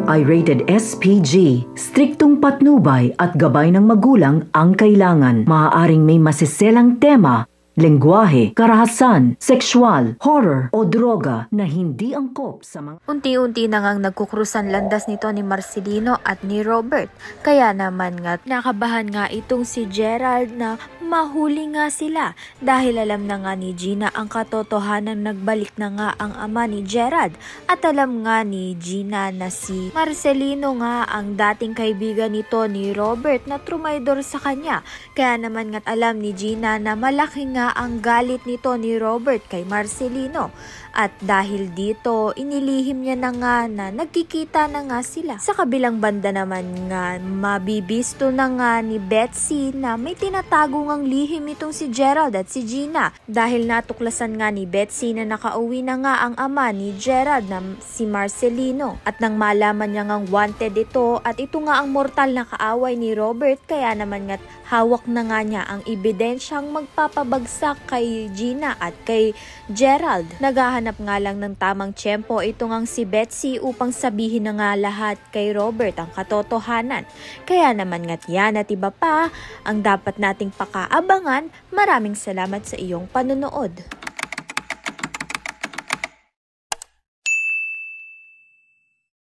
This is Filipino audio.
ay rated SPG. Striktong patnubay at gabay ng magulang ang kailangan. Maaaring may masiselang tema, lengguwahe, karahasan, sexual, horror o droga na hindi angkop sa mga... Unti-unti na ngang nagkukrusan landas nito ni Marcelino at ni Robert. Kaya naman nga nakabahan nga itong si Gerald na mahuli nga sila dahil alam na nga ni Gina ang katotohanan, nagbalik na nga ang ama ni Gerald at alam nga ni Gina na si Marcelino nga ang dating kaibigan nito ni Robert na trumaydor sa kanya. Kaya naman nga alam ni Gina na malaki nga ang galit nito ni Robert kay Marcelino. At dahil dito, inilihim niya na nga na nagkikita na nga sila. Sa kabilang banda naman nga, mabibisto na nga ni Betsy na may tinatago ngang lihim itong si Gerald at si Gina. Dahil natuklasan nga ni Betsy na nakauwi na nga ang ama ni Gerald na si Marcelino. At nang malaman niya ngang wanted ito at ito nga ang mortal na kaaway ni Robert, kaya naman nga hawak na nga niya ang ebidensyang magpapabagsak kay Gina at kay Gerald. Naghahanap nga lang ng tamang tiyempo ito ngang si Betsy upang sabihin na nga lahat kay Robert ang katotohanan. Kaya naman nga't yan at iba pa ang dapat nating pakaabangan. Maraming salamat sa iyong panonood.